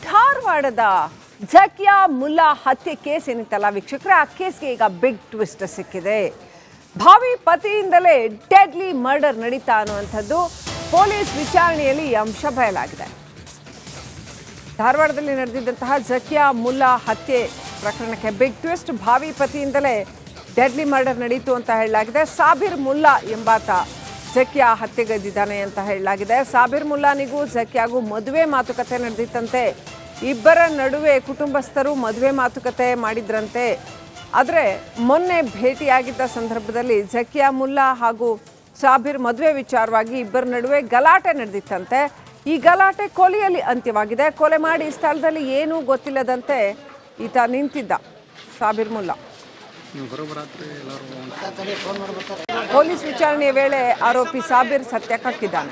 ಧಾರವಾಡದ ಝಕಿಯಾ ಮುಲ್ಲಾ ಹತ್ಯೆ ಕೇಸ್ ಏನಿತ್ತಲ್ಲ ವೀಕ್ಷಕರೇ, ಆ ಕೇಸ್ಗೆ ಈಗ ಬಿಗ್ ಟ್ವಿಸ್ಟ್ ಸಿಕ್ಕಿದೆ. ಭಾವಿ ಪತಿಯಿಂದಲೇ ಡೆಡ್ಲಿ ಮರ್ಡರ್ ನಡೀತಾ ಅನ್ನುವಂಥದ್ದು ಪೊಲೀಸ್ ವಿಚಾರಣೆಯಲ್ಲಿ ಈ ಅಂಶ ಬಯಲಾಗಿದೆ. ಧಾರವಾಡದಲ್ಲಿ ನಡೆದಿದ್ದಂತಹ ಝಕಿಯಾ ಮುಲ್ಲಾ ಹತ್ಯೆ ಪ್ರಕರಣಕ್ಕೆ ಬಿಗ್ ಟ್ವಿಸ್ಟ್. ಭಾವಿ ಪತಿಯಿಂದಲೇ ಡೆಡ್ಲಿ ಮರ್ಡರ್ ನಡೀತು ಅಂತ ಹೇಳಲಾಗಿದೆ. ಸಾಬಿರ್ ಮುಲ್ಲಾ ಎಂಬಾತ ಝಕಿಯಾ ಹತ್ಯೆಗೈದಿದ್ದಾನೆ ಅಂತ ಹೇಳಲಾಗಿದೆ. ಸಾಬಿರ್ ಮುಲ್ಲಾನಿಗೂ ಝಕಿಯಾಗೂ ಮದುವೆ ಮಾತುಕತೆ ನಡೆದಿತ್ತಂತೆ. ಇಬ್ಬರ ನಡುವೆ ಕುಟುಂಬಸ್ಥರು ಮದುವೆ ಮಾತುಕತೆ ಮಾಡಿದ್ರಂತೆ. ಆದರೆ ಮೊನ್ನೆ ಭೇಟಿಯಾಗಿದ್ದ ಸಂದರ್ಭದಲ್ಲಿ ಝಕಿಯಾ ಮುಲ್ಲಾ ಹಾಗೂ ಸಾಬಿರ್ ಮದುವೆ ವಿಚಾರವಾಗಿ ಇಬ್ಬರ ನಡುವೆ ಗಲಾಟೆ ನಡೆದಿತ್ತಂತೆ. ಈ ಗಲಾಟೆ ಕೊಲೆಯಲ್ಲಿ ಅಂತ್ಯವಾಗಿದೆ. ಕೊಲೆ ಮಾಡಿ ಸ್ಥಳದಲ್ಲಿ ಏನೂ ಗೊತ್ತಿಲ್ಲದಂತೆ ಈತ ನಿಂತಿದ್ದ ಸಾಬಿರ್ ಮುಲ್ಲಾ. ಪೊಲೀಸ್ ವಿಚಾರಣೆಯ ವೇಳೆ ಆರೋಪಿ ಸಾಬಿರ್ ಸತ್ಯಕ್ಕಿದ್ದಾನೆ.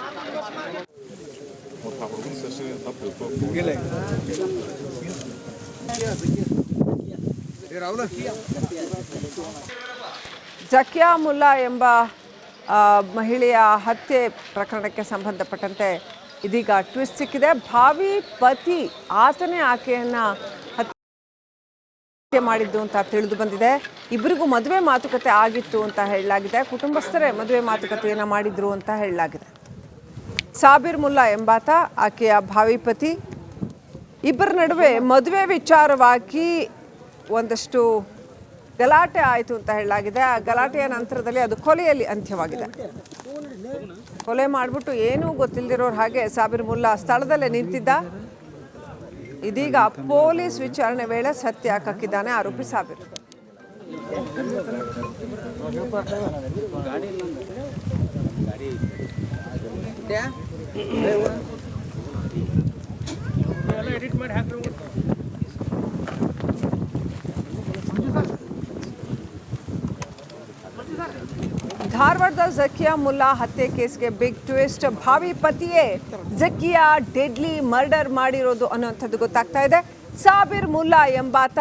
ಝಕಿಯಾ ಮುಲ್ಲಾ ಎಂಬ ಮಹಿಳೆಯ ಹತ್ಯೆ ಪ್ರಕರಣಕ್ಕೆ ಸಂಬಂಧಪಟ್ಟಂತೆ ಇದೀಗ ಟ್ವಿಸ್ಟ್ ಸಿಕ್ಕಿದೆ. ಭಾವಿ ಪತಿ ಆತನೇ ಆಕೆಯನ್ನ ಹತ್ಯೆ ಮಾಡಿದ್ದು ಅಂತ ತಿಳಿದು ಬಂದಿದೆ. ಇಬ್ಬರಿಗೂ ಮದುವೆ ಮಾತುಕತೆ ಆಗಿತ್ತು ಅಂತ ಹೇಳಲಾಗಿದೆ. ಕುಟುಂಬಸ್ಥರೇ ಮದುವೆ ಮಾತುಕತೆಯನ್ನು ಮಾಡಿದ್ರು ಅಂತ ಹೇಳಲಾಗಿದೆ. ಸಾಬಿರ್ ಮುಲ್ಲಾ ಎಂಬಾತ ಆಕೆಯ ಭಾವಿ ಪತಿ. ಇಬ್ಬರ ನಡುವೆ ಮದುವೆ ವಿಚಾರವಾಗಿ ಒಂದಷ್ಟು ಗಲಾಟೆ ಆಯಿತು ಅಂತ ಹೇಳಲಾಗಿದೆ. ಆ ಗಲಾಟೆಯ ನಂತರದಲ್ಲಿ ಅದು ಕೊಲೆಯಲ್ಲಿ ಅಂತ್ಯವಾಗಿದೆ. ಕೊಲೆ ಮಾಡಿಬಿಟ್ಟು ಏನೂ ಗೊತ್ತಿಲ್ಲದಿರೋರು ಹಾಗೆ ಸಾಬಿರ್ ಮುಲ್ಲಾ ಸ್ಥಳದಲ್ಲೇ ನಿಂತಿದ್ದ. ಇದೀಗ ಪೊಲೀಸ್ ವಿಚಾರಣೆ ವೇಳೆ ಸತ್ಯ ಹಾಕಿದ್ದಾನೆ ಆರೋಪಿ ಸಾಬಿರ್. ಧಾರವಾಡದ ಝಕಿಯಾ ಮುಲ್ಲಾ ಹತ್ಯೆ ಕೇಸ್ಗೆ ಬಿಗ್ ಟ್ವಿಸ್ಟ್. ಭಾವಿ ಪತಿಯೇ ಝಕಿಯಾ ಡೆಡ್ಲಿ ಮರ್ಡರ್ ಮಾಡಿರೋದು ಅನ್ನುವಂಥದ್ದು ಗೊತ್ತಾಗ್ತಾ ಇದೆ. ಸಾಬಿರ್ ಮುಲ್ಲಾ ಎಂಬಾತ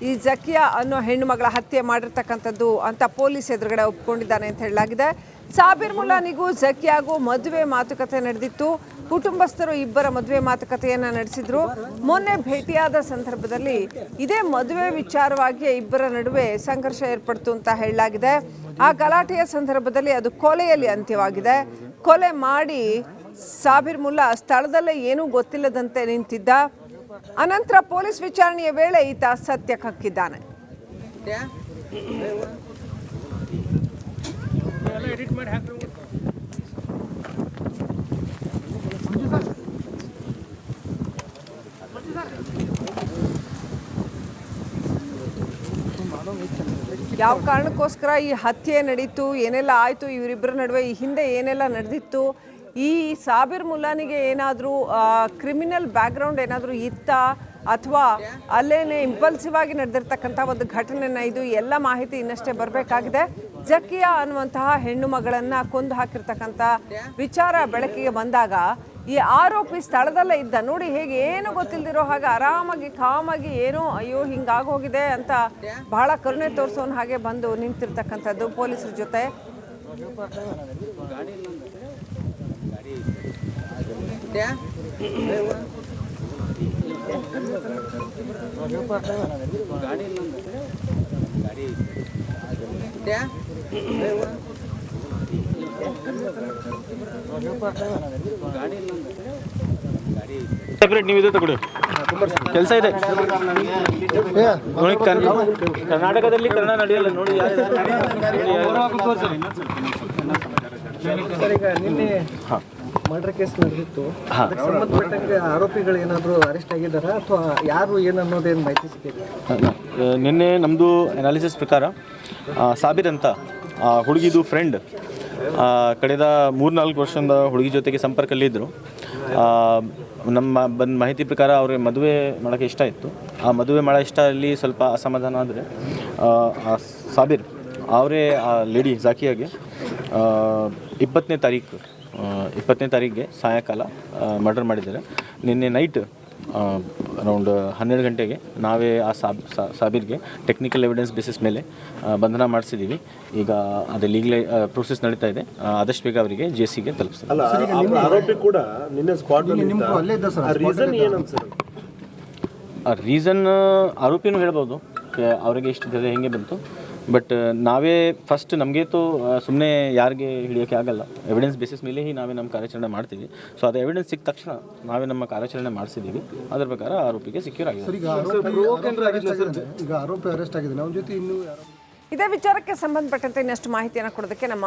ಈ ಝಕಿಯಾ ಅನ್ನೋ ಹೆಣ್ಣು ಮಗಳ ಹತ್ಯೆ ಮಾಡಿರ್ತಕ್ಕಂಥದ್ದು ಅಂತ ಪೊಲೀಸ್ ಎದುರುಗಡೆ ಒಪ್ಕೊಂಡಿದ್ದಾನೆ ಅಂತ ಹೇಳಲಾಗಿದೆ. ಸಾಬಿರ್ ಮುಲ್ಲಾನಿಗೂ ಝಕಿಯಾಗೂ ಮದುವೆ ಮಾತುಕತೆ ನಡೆದಿತ್ತು. ಕುಟುಂಬಸ್ಥರು ಇಬ್ಬರ ಮದುವೆ ಮಾತುಕತೆಯನ್ನು ನಡೆಸಿದ್ರು. ಮೊನ್ನೆ ಭೇಟಿಯಾದ ಸಂದರ್ಭದಲ್ಲಿ ಇದೇ ಮದುವೆ ವಿಚಾರವಾಗಿ ಇಬ್ಬರ ನಡುವೆ ಸಂಘರ್ಷ ಏರ್ಪಡ್ತು ಅಂತ ಹೇಳಲಾಗಿದೆ. ಆ ಗಲಾಟೆಯ ಸಂದರ್ಭದಲ್ಲಿ ಅದು ಕೊಲೆಯಲ್ಲಿ ಅಂತ್ಯವಾಗಿದೆ. ಕೊಲೆ ಮಾಡಿ ಸಾಬಿರ್ ಮುಲ್ಲಾ ಸ್ಥಳದಲ್ಲೇ ಏನೂ ಗೊತ್ತಿಲ್ಲದಂತೆ ನಿಂತಿದ್ದ. ಅನಂತರ ಪೊಲೀಸ್ ವಿಚಾರಣೆಯ ವೇಳೆ ಈತ ಸತ್ಯಕ್ಕಿದ್ದಾನೆ. ಯಾವ ಕಾರಣಕ್ಕೋಸ್ಕರ ಈ ಹತ್ಯೆ ನಡೀತು, ಏನೆಲ್ಲ ಆಯಿತು ಇವರಿಬ್ಬರ ನಡುವೆ, ಈ ಹಿಂದೆ ಏನೆಲ್ಲ ನಡೆದಿತ್ತು, ಈ ಸಾಬಿರ್ ಮುಲ್ಲಾನಿಗೆ ಏನಾದರೂ ಕ್ರಿಮಿನಲ್ ಬ್ಯಾಕ್ಗ್ರೌಂಡ್ ಏನಾದರೂ ಇತ್ತಾ ಅಥವಾ ಅಲ್ಲೇನೆ ಇಂಪಲ್ಸಿವ್ ಆಗಿ ನಡೆದಿರ್ತಕ್ಕಂಥ ಒಂದು ಘಟನೆನ, ಇದು ಎಲ್ಲ ಮಾಹಿತಿ ಇನ್ನಷ್ಟೇ ಬರಬೇಕಾಗಿದೆ. ಝಕಿಯಾ ಅನ್ನುವಂತಹ ಹೆಣ್ಣು ಮಗಳನ್ನು ಕೊಂದು ಹಾಕಿರ್ತಕ್ಕಂಥ ವಿಚಾರ ಬೆಳಕಿಗೆ ಬಂದಾಗ ಈ ಆರೋಪಿ ಸ್ಥಳದಲ್ಲೇ ಇದ್ದ. ನೋಡಿ ಹೇಗೆ ಏನು ಗೊತ್ತಿಲ್ಲದಿರೋ ಹಾಗೆ ಆರಾಮಾಗಿ ಕಾಮಾಗಿ ಏನೋ ಅಯ್ಯೋ ಹಿಂಗಾಗೋಗಿದೆ ಅಂತ ಬಹಳ ಕರುಣೆ ತೋರಿಸೋನ್ ಹಾಗೆ ಬಂದು ನಿಂತಿರ್ತಕ್ಕಂಥದ್ದು ಪೊಲೀಸರ ಜೊತೆ. ಸೆಪರೇಟ್ ನೀವು ಇದು ತಗೊಳ್ಳಿ, ಕೆಲಸ ಇದೆ ನೋಡಿ. ಕರ್ನಾಟಕದಲ್ಲಿ ಕನ್ನಡ ನಡೆಯಲ್ಲ ನೋಡಿ. ನಿನ್ನೆ ಮರ್ಡರ್ ಕೇಸ್ ನಡೆದಿತ್ತು, ಅದಕ್ಕೆ ಸಂಬಂಧಪಟ್ಟಂಗೆ ಆರೋಪಿಗಳು ಏನಾದರೂ ಅರೆಸ್ಟ್ ಆಗಿದ್ದಾರಾ ಅಥವಾ ಯಾರು ಏನನ್ನೋದೇನು ಮಾಹಿತಿ ಸಿಕ್ಕಿದೆ? ನಿನ್ನೆ ನಮ್ಮದು ಅನಾಲಿಸಿಸ್ ಪ್ರಕಾರ ಸಾಬಿರ್ ಅಂತ ಹುಡುಗಿದು ಫ್ರೆಂಡ್ ಕಳೆದ 3-4 ವರ್ಷದಿಂದ ಹುಡುಗಿ ಜೊತೆಗೆ ಸಂಪರ್ಕದಲ್ಲಿದ್ದರು. ನಮ್ಮ ಬಂದ ಮಾಹಿತಿ ಪ್ರಕಾರ ಅವ್ರಿಗೆ ಮದುವೆ ಮಾಡೋಕ್ಕೆ ಇಷ್ಟ ಇತ್ತು. ಆ ಮದುವೆ ಮಾಡೋ ಇಷ್ಟದಲ್ಲಿ ಸ್ವಲ್ಪ ಅಸಮಾಧಾನ ಆದರೆ ಸಾಬಿರ್ ಅವರೇ ಆ ಲೇಡಿ ಝಕಿಯಾಗೆ 20ನೇ ತಾರೀಕಿಗೆ ಸಾಯಂಕಾಲ ಮರ್ಡರ್ ಮಾಡಿದ್ದಾರೆ. ನಿನ್ನೆ ನೈಟ್ ಅರೌಂಡ್ 12 ಗಂಟೆಗೆ ನಾವೇ ಆ ಸಾಬಿರ್ಗೆ ಟೆಕ್ನಿಕಲ್ ಎವಿಡೆನ್ಸ್ ಬೇಸಿಸ್ ಮೇಲೆ ಬಂಧನ ಮಾಡಿಸಿದ್ದೀವಿ. ಈಗ ಅದು ಲೀಗಲ್ ಪ್ರೊಸೆಸ್ ನಡೀತಾ ಇದೆ. ಆದಷ್ಟು ಬೇಗ ಅವರಿಗೆ ಜೆಸಿಗೆ ತಲುಪಿಸ್ತೀವಿ. ಆರೋಪಿ ಕೂಡ ನಿನ್ನೆ ಸ್ಪಾಟ್ ರೀಸನ್ ಏನಂತ ಸರ್? ರೀಸನ್ ಆರೋಪಿನೂ ಹೇಳ್ಬೋದು ಅವರಿಗೆ ಇಷ್ಟಿದೆ ಹೆಂಗೆ ಬಂತು. ಬಟ್ ನಾವೇ ಫಸ್ಟ್ ನಮಗೆ ಸುಮ್ಮನೆ ಯಾರಿಗೆ ಹಿಡಿಯೋಕ್ಕೆ ಆಗಲ್ಲ, ಎವಿಡೆನ್ಸ್ ಬೇಸಿಸ್ ಮೇಲೆ ನಾವೇ ನಮ್ಮ ಕಾರ್ಯಾಚರಣೆ ಮಾಡ್ತೀವಿ. ಸೊ ಅದು ಎವಿಡೆನ್ಸ್ ಸಿಕ್ಕ ತಕ್ಷಣ ನಾವೇ ನಮ್ಮ ಕಾರ್ಯಾಚರಣೆ ಮಾಡಿಸಿದ್ದೀವಿ. ಅದರ ಪ್ರಕಾರ ಆರೋಪಿಗೆ ಸೆಕ್ಯೂರ್ ಆಗಿದೆ. ಈಗ ಆರೋಪಿ ಅರೆಸ್ಟ್ ಆಗಿದೆ, ನಮ್ಮ ಜೊತೆ ಇನ್ನೂ ಇದೇ ವಿಚಾರಕ್ಕೆ ಸಂಬಂಧಪಟ್ಟಂತೆ ಇನ್ನಷ್ಟು ಮಾಹಿತಿಯನ್ನು ಕೊಡೋದಕ್ಕೆ ನಮ್ಮ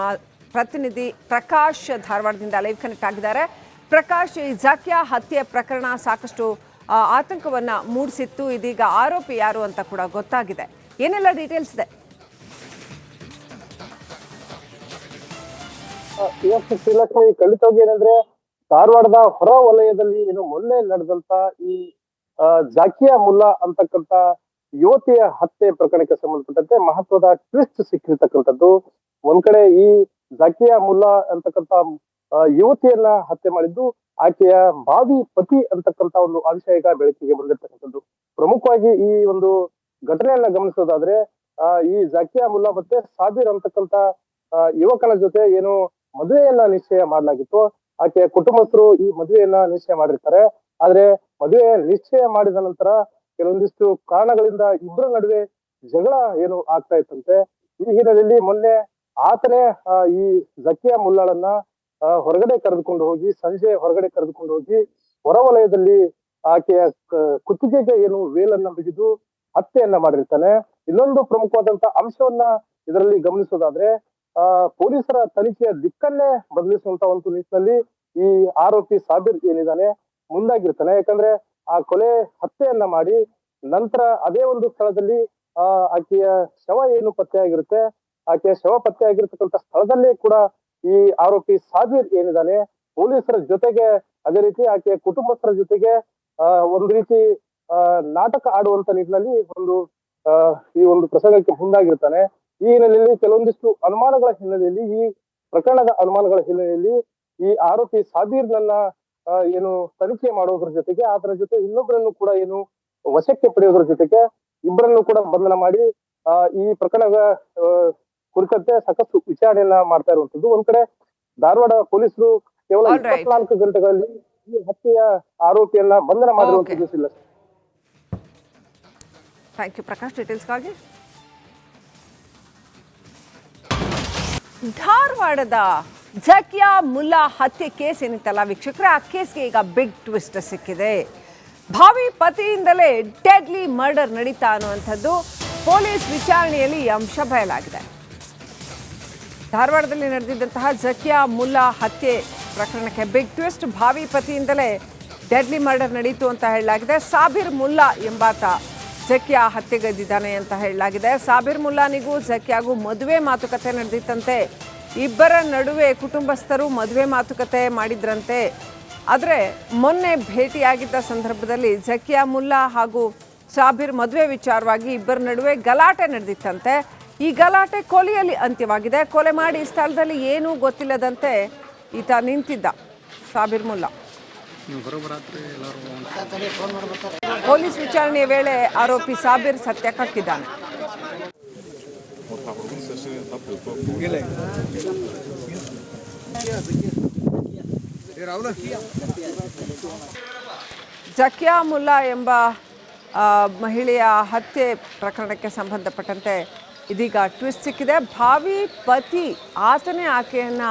ಪ್ರತಿನಿಧಿ ಪ್ರಕಾಶ್ ಧಾರವಾಡದಿಂದ ಲೈವ್ ಕನೆಕ್ಟ್ ಆಗಿದ್ದಾರೆ. ಪ್ರಕಾಶ್, ಈ ಝಾಕಿಯಾ ಹತ್ಯೆ ಪ್ರಕರಣ ಸಾಕಷ್ಟು ಆತಂಕವನ್ನ ಮೂಡಿಸಿತ್ತು. ಇದೀಗ ಆರೋಪಿ ಯಾರು ಅಂತ ಕೂಡ ಗೊತ್ತಾಗಿದೆ. ಏನೆಲ್ಲ ಡೀಟೇಲ್ಸ್ ಇದೆ? ಶ್ರೀಲಕ್ಷ್ಮಿ, ಖಂಡಿತವಾಗಿ ಏನಂದ್ರೆ ಧಾರವಾಡದ ಹೊರ ವಲಯದಲ್ಲಿ ಏನು ಮೊನ್ನೆ ನಡೆದಂತ ಈ ಝಾಕಿಯಾ ಮುಲ್ಲಾ ಅಂತಕ್ಕಂತ ಯುವತಿಯ ಹತ್ಯೆ ಪ್ರಕರಣಕ್ಕೆ ಸಂಬಂಧಪಟ್ಟಂತೆ ಮಹತ್ವದ ಟ್ವಿಸ್ಟ್ ಸಿಕ್ಕಿರ್ತಕ್ಕಂಥದ್ದು. ಒಂದ್ ಕಡೆ ಈ ಝಾಕಿಯಾ ಮುಲ್ಲಾ ಅಂತಕ್ಕಂತ ಯುವತಿಯನ್ನ ಹತ್ಯೆ ಮಾಡಿದ್ದು ಆಕೆಯ ಭಾವಿ ಪತಿ ಅಂತಕ್ಕಂತ ಒಂದು ಅಂಶ ಈಗ ಬೆಳಕಿಗೆ ಬಂದಿರ್ತಕ್ಕಂಥದ್ದು. ಪ್ರಮುಖವಾಗಿ ಈ ಒಂದು ಘಟನೆಯನ್ನ ಗಮನಿಸೋದಾದ್ರೆ ಈ ಝಾಕಿಯಾ ಮುಲ್ಲಾ ಮತ್ತೆ ಸಾಬೀರ್ ಅಂತಕ್ಕಂತ ಯುವಕನ ಜೊತೆ ಏನು ಮದುವೆಯನ್ನ ನಿಶ್ಚಯ ಮಾಡಲಾಗಿತ್ತು. ಆಕೆಯ ಕುಟುಂಬಸ್ಥರು ಈ ಮದುವೆಯನ್ನ ನಿಶ್ಚಯ ಮಾಡಿರ್ತಾರೆ. ಆದ್ರೆ ಮದುವೆ ನಿಶ್ಚಯ ಮಾಡಿದ ನಂತರ ಕೆಲವೊಂದಿಷ್ಟು ಕಾರಣಗಳಿಂದ ಇಬ್ಬರ ನಡುವೆ ಜಗಳ ಏನು ಆಗ್ತಾ ಇತ್ತಂತೆ. ಈ ಹಿನ್ನೆಲೆಯಲ್ಲಿ ಮೊನ್ನೆ ಆತನೇ ಈ ಝಾಕಿಯಾ ಮುಲ್ಲಾಳನ್ನ ಹೊರಗಡೆ ಕರೆದುಕೊಂಡು ಹೋಗಿ, ಸಂಜೆ ಹೊರಗಡೆ ಕರೆದುಕೊಂಡು ಹೋಗಿ ಹೊರವಲಯದಲ್ಲಿ ಆಕೆಯ ಕುತ್ತಿಗೆಗೆ ಏನು ವೇಲನ್ನ ಬಿಗಿದು ಹತ್ಯೆಯನ್ನ ಮಾಡಿರ್ತಾನೆ. ಇನ್ನೊಂದು ಪ್ರಮುಖವಾದಂತ ಅಂಶವನ್ನ ಇದರಲ್ಲಿ ಗಮನಿಸೋದಾದ್ರೆ ಪೊಲೀಸರ ತನಿಖೆಯ ದಿಕ್ಕನ್ನೇ ಬದಲಿಸುವಂತ ಒಂದು ನಿಟ್ಟಿನಲ್ಲಿ ಈ ಆರೋಪಿ ಸಾಬೀರ್ ಏನಿದ್ದಾನೆ ಮುಂದಾಗಿರ್ತಾನೆ. ಯಾಕಂದ್ರೆ ಆ ಕೊಲೆ ಹತ್ಯೆಯನ್ನ ಮಾಡಿ ನಂತರ ಅದೇ ಒಂದು ಸ್ಥಳದಲ್ಲಿ ಆಕೆಯ ಶವ ಏನು ಪತ್ತೆ ಆಗಿರುತ್ತೆ, ಆಕೆಯ ಶವ ಪತ್ತೆ ಆಗಿರ್ತಕ್ಕಂಥ ಸ್ಥಳದಲ್ಲೇ ಕೂಡ ಈ ಆರೋಪಿ ಸಾಬೀರ್ ಏನಿದ್ದಾನೆ ಪೊಲೀಸರ ಜೊತೆಗೆ, ಅದೇ ರೀತಿ ಆಕೆಯ ಕುಟುಂಬಸ್ಥರ ಜೊತೆಗೆ ಒಂದು ರೀತಿ ನಾಟಕ ಆಡುವಂತ ನಿಟ್ಟಿನಲ್ಲಿ ಈ ಒಂದು ಪ್ರಸಂಗಕ್ಕೆ ಮುಂದಾಗಿರ್ತಾನೆ. ಈ ಹಿನ್ನೆಲೆಯಲ್ಲಿ ಕೆಲವೊಂದಿಷ್ಟು ಅನುಮಾನಗಳ ಹಿನ್ನೆಲೆಯಲ್ಲಿ, ಈ ಪ್ರಕರಣದ ಅನುಮಾನಗಳ ಹಿನ್ನೆಲೆಯಲ್ಲಿ ಈ ಆರೋಪಿ ಸಾಬೀರ್ನನ್ನ ಏನು ತನಿಖೆ ಮಾಡೋದ್ರ ಜೊತೆಗೆ ಅದರ ಜೊತೆ ಇನ್ನೊಬ್ಬರನ್ನು ಕೂಡ ಏನು ವಶಕ್ಕೆ ಪಡೆಯೋದ್ರ ಜೊತೆಗೆ ಇಬ್ಬರನ್ನು ಕೂಡ ಬಂಧನ ಮಾಡಿ ಈ ಪ್ರಕರಣದ ಕುರಿತಂತೆ ಸಾಕಷ್ಟು ವಿಚಾರಣೆಯನ್ನ ಮಾಡ್ತಾ ಇರುವಂತದ್ದು. ಒಂದ್ ಕಡೆ ಧಾರವಾಡ ಪೊಲೀಸರು ಕೇವಲ 24 ಗಂಟೆಗಳಲ್ಲಿ ಈ ಹತ್ಯೆಯ ಆರೋಪಿಯನ್ನ ಬಂಧನ ಮಾಡಿರುವಂತದ್ದು. ಥ್ಯಾಂಕ್ ಯು ಪ್ರಕಾಶ್, ಡೀಟೇಲ್ಸ್ಗಾಗಿ. ಧಾರವಾಡದ ಝಾಕಿಯಾ ಮುಲ್ಲಾ ಹತ್ಯೆ ಕೇಸ್ ಏನಿತ್ತಲ್ಲ ವೀಕ್ಷಕರೇ, ಆ ಕೇಸ್ಗೆ ಈಗ ಬಿಗ್ ಟ್ವಿಸ್ಟ್ ಸಿಕ್ಕಿದೆ. ಭಾವಿ ಪತಿಯಿಂದಲೇ ಡೆಡ್ಲಿ ಮರ್ಡರ್ ನಡೀತಾ ಅನ್ನುವಂಥದ್ದು ಪೊಲೀಸ್ ವಿಚಾರಣೆಯಲ್ಲಿ ಈ ಅಂಶ ಬಯಲಾಗಿದೆ. ಧಾರವಾಡದಲ್ಲಿ ನಡೆದಿದ್ದಂತಹ ಝಾಕಿಯಾ ಮುಲ್ಲಾ ಹತ್ಯೆ ಪ್ರಕರಣಕ್ಕೆ ಬಿಗ್ ಟ್ವಿಸ್ಟ್. ಭಾವಿ ಪತಿಯಿಂದಲೇ ಡೆಡ್ಲಿ ಮರ್ಡರ್ ನಡೀತು ಅಂತ ಹೇಳಲಾಗಿದೆ. ಸಾಬೀರ್ ಮುಲ್ಲಾ ಎಂಬಾತ ಝಾಕಿಯಾ ಹತ್ಯೆಗೈದಿದ್ದಾನೆ ಅಂತ ಹೇಳಲಾಗಿದೆ. ಸಾಬೀರ್ ಮುಲ್ಲಾನಿಗೂ ಝಾಕಿಯಾಗೂ ಮದುವೆ ಮಾತುಕತೆ ನಡೆದಿತ್ತಂತೆ. ಇಬ್ಬರ ನಡುವೆ ಕುಟುಂಬಸ್ಥರು ಮದುವೆ ಮಾತುಕತೆ ಮಾಡಿದ್ರಂತೆ. ಆದರೆ ಮೊನ್ನೆ ಭೇಟಿಯಾಗಿದ್ದ ಸಂದರ್ಭದಲ್ಲಿ ಝಾಕಿಯಾ ಮುಲ್ಲಾ ಹಾಗೂ ಸಾಬೀರ್ ಮದುವೆ ವಿಚಾರವಾಗಿ ಇಬ್ಬರ ನಡುವೆ ಗಲಾಟೆ ನಡೆದಿತ್ತಂತೆ. ಈ ಗಲಾಟೆ ಕೊಲೆಯಲ್ಲಿ ಅಂತ್ಯವಾಗಿದೆ. ಕೊಲೆ ಮಾಡಿ ಸ್ಥಳದಲ್ಲಿ ಏನೂ ಗೊತ್ತಿಲ್ಲದಂತೆ ಈತ ನಿಂತಿದ್ದ ಸಾಬೀರ್ ಮುಲ್ಲಾ. ಪೊಲೀಸ್ ವಿಚಾರಣೆಯ ವೇಳೆ ಆರೋಪಿ ಸಾಬೀರ್ ಸತ್ಯಕ್ಕಿದ್ದಾನೆ. ಝಾಕಿಯಾ ಮುಲ್ಲಾ ಎಂಬ ಮಹಿಳೆಯ ಹತ್ಯೆ ಪ್ರಕರಣಕ್ಕೆ ಸಂಬಂಧಪಟ್ಟಂತೆ ಇದೀಗ ಟ್ವಿಸ್ಟ್ ಸಿಕ್ಕಿದೆ. ಭಾವಿ ಪತಿ ಆತನೇ ಆಕೆಯನ್ನ